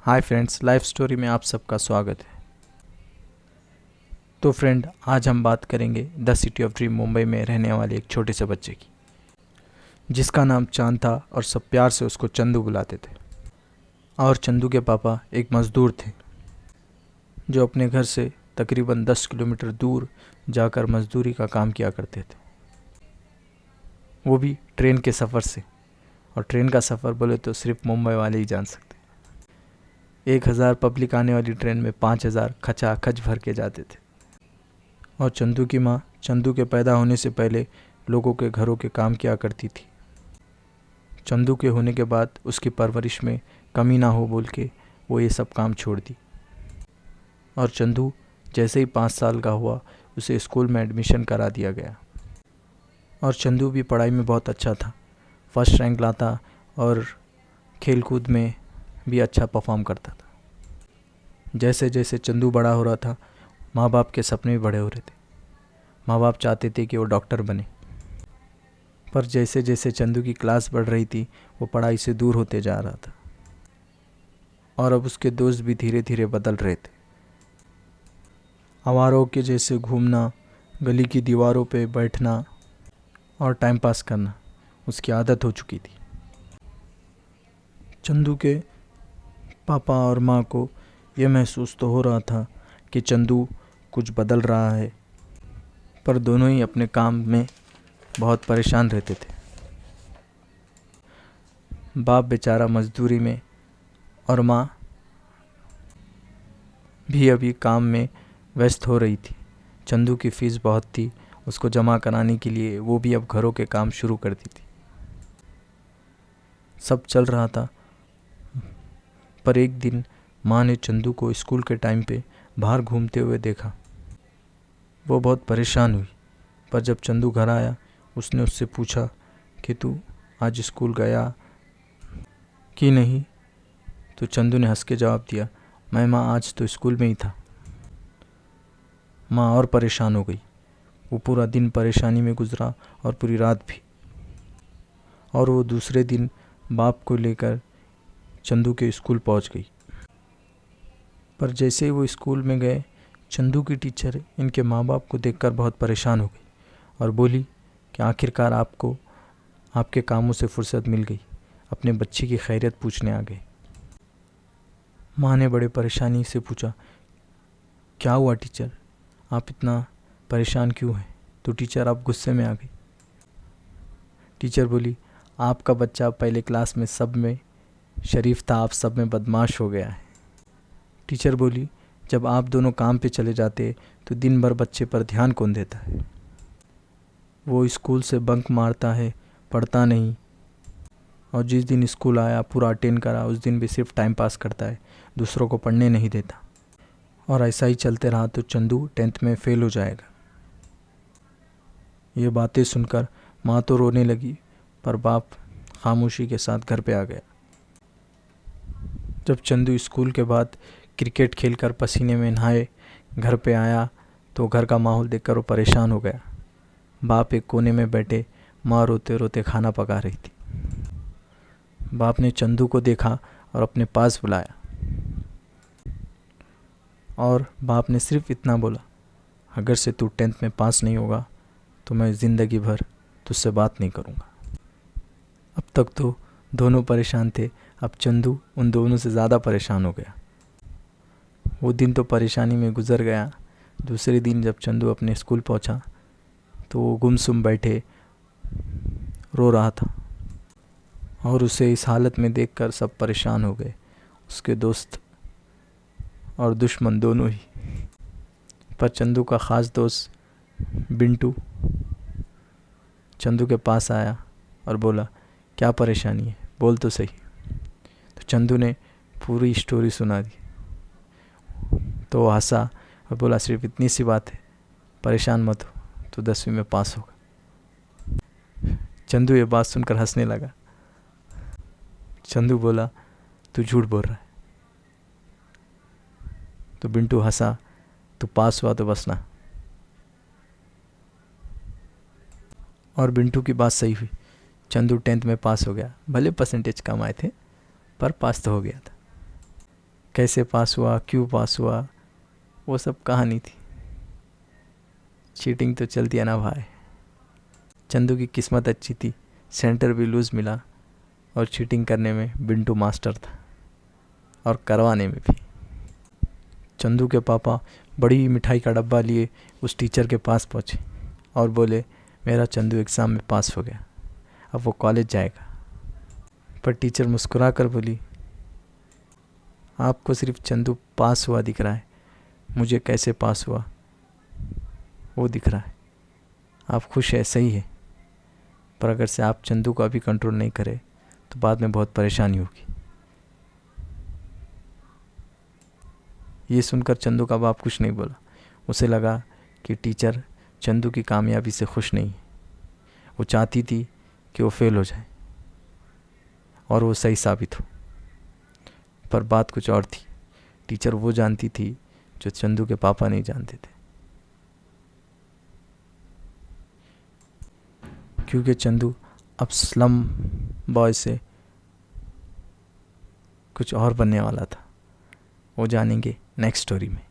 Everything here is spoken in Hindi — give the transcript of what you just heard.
हाय फ्रेंड्स, लाइफ स्टोरी में आप सबका स्वागत है। तो फ्रेंड, आज हम बात करेंगे the city of dream Mumbai में रहने वाले एक छोटे से बच्चे की, जिसका नाम चांद था और सब प्यार से उसको चंदू बुलाते थे। और चंदू के पापा एक मज़दूर थे जो अपने घर से तकरीबन 10 किलोमीटर दूर जाकर मज़दूरी का काम किया करते थे, वो भी ट्रेन के सफ़र से। और ट्रेन का सफ़र बोले तो सिर्फ मुंबई वाले ही जान सकते। 1000 पब्लिक आने वाली ट्रेन में 5000 खचाखच भर के जाते थे। और चंदू की माँ चंदू के पैदा होने से पहले लोगों के घरों के काम किया करती थी। चंदू के होने के बाद उसकी परवरिश में कमी ना हो बोल के वो ये सब काम छोड़ दी। और चंदू जैसे ही 5 साल का हुआ उसे स्कूल में एडमिशन करा दिया गया। और चंदू भी पढ़ाई में बहुत अच्छा था, फर्स्ट रैंक लाता और खेल कूद में भी अच्छा परफॉर्म करता था। जैसे जैसे चंदू बड़ा हो रहा था, माँ बाप के सपने भी बड़े हो रहे थे। माँ बाप चाहते थे कि वो डॉक्टर बने, पर जैसे जैसे चंदू की क्लास बढ़ रही थी वो पढ़ाई से दूर होते जा रहा था। और अब उसके दोस्त भी धीरे धीरे बदल रहे थे। आवारों के जैसे घूमना, गली की दीवारों पे बैठना और टाइम पास करना उसकी आदत हो चुकी थी। चंदू के पापा और माँ को यह महसूस तो हो रहा था कि चंदू कुछ बदल रहा है, पर दोनों ही अपने काम में बहुत परेशान रहते थे। बाप बेचारा मजदूरी में और माँ भी अभी काम में व्यस्त हो रही थी। चंदू की फ़ीस बहुत थी, उसको जमा कराने के लिए वो भी अब घरों के काम शुरू कर दी थी। सब चल रहा था, पर एक दिन माँ ने चंदू को स्कूल के टाइम पे बाहर घूमते हुए देखा। वो बहुत परेशान हुई, पर जब चंदू घर आया उसने उससे पूछा कि तू आज स्कूल गया कि नहीं। तो चंदू ने हंस के जवाब दिया, मैं माँ आज तो स्कूल में ही था। माँ और परेशान हो गई। वो पूरा दिन परेशानी में गुजरा और पूरी रात भी। और वो दूसरे दिन बाप को लेकर चंदू के स्कूल पहुंच गई। पर जैसे ही वो स्कूल में गए, चंदू की टीचर इनके माँ बाप को देखकर बहुत परेशान हो गई और बोली कि आखिरकार आपको आपके कामों से फुर्सत मिल गई, अपने बच्चे की खैरियत पूछने आ गए। माँ ने बड़े परेशानी से पूछा, क्या हुआ टीचर, आप इतना परेशान क्यों हैं? तो टीचर आप गुस्से में आ गई। टीचर बोली, आपका बच्चा पहले क्लास में सब में शरीफ था, आप सब में बदमाश हो गया है। टीचर बोली, जब आप दोनों काम पे चले जाते तो दिन भर बच्चे पर ध्यान कौन देता है? वो स्कूल से बंक मारता है, पढ़ता नहीं, और जिस दिन स्कूल आया पूरा अटेंड करा उस दिन भी सिर्फ टाइम पास करता है, दूसरों को पढ़ने नहीं देता। और ऐसा ही चलते रहा तो चंदू 10th में फ़ेल हो जाएगा। ये बातें सुनकर माँ तो रोने लगी, पर बाप खामोशी के साथ घर पे आ गया। जब चंदू स्कूल के बाद क्रिकेट खेलकर पसीने में नहाए घर पे आया तो घर का माहौल देखकर वो परेशान हो गया। बाप एक कोने में बैठे माँ रोते रोते खाना पका रही थी। बाप ने चंदू को देखा और अपने पास बुलाया और बाप ने सिर्फ इतना बोला, अगर से तू 10th में पास नहीं होगा तो मैं ज़िंदगी भर तुझसे बात नहीं करूँगा। अब तक तो दोनों परेशान थे, अब चंदू उन दोनों से ज़्यादा परेशान हो गया। वो दिन तो परेशानी में गुजर गया। दूसरे दिन जब चंदू अपने स्कूल पहुंचा तो वो गुमसुम बैठे रो रहा था। और उसे इस हालत में देखकर सब परेशान हो गए, उसके दोस्त और दुश्मन दोनों ही। पर चंदू का ख़ास दोस्त बिंटू चंदू के पास आया और बोला, क्या परेशानी है, बोल तो सही। तो चंदू ने पूरी स्टोरी सुना दी। तो वो हंसा और बोला, सिर्फ इतनी सी बात है, परेशान मत हो, तो 10वीं में पास होगा। चंदू ये बात सुनकर हंसने लगा। चंदू बोला, तू झूठ बोल रहा है। तो बिंटू हंसा, तू पास हुआ तो बस ना। और बिंटू की बात सही हुई, चंदू 10th में पास हो गया। भले परसेंटेज कम आए थे पर पास तो हो गया था। कैसे पास हुआ, क्यों पास हुआ, वो सब कहानी थी। चीटिंग तो चलती है ना भाई। चंदू की किस्मत अच्छी थी, सेंटर भी लूज़ मिला और चीटिंग करने में बिंटू मास्टर था और करवाने में भी। चंदू के पापा बड़ी मिठाई का डब्बा लिए उस टीचर के पास पहुँचे और बोले, मेरा चंदू एग्ज़ाम में पास हो गया, अब वो कॉलेज जाएगा। पर टीचर मुस्कुरा कर बोली, आपको सिर्फ चंदू पास हुआ दिख रहा है, मुझे कैसे पास हुआ वो दिख रहा है। आप खुश है, सही है, पर अगर से आप चंदू को अभी कंट्रोल नहीं करें तो बाद में बहुत परेशानी होगी। ये सुनकर चंदू का बाप कुछ नहीं बोला। उसे लगा कि टीचर चंदू की कामयाबी से खुश नहीं है। वो चाहती थी कि वो फेल हो जाए और वो सही साबित हो। पर बात कुछ और थी। टीचर वो जानती थी जो चंदू के पापा नहीं जानते थे। क्योंकि चंदू अब स्लम बॉय से कुछ और बनने वाला था। वो जानेंगे नेक्स्ट स्टोरी में।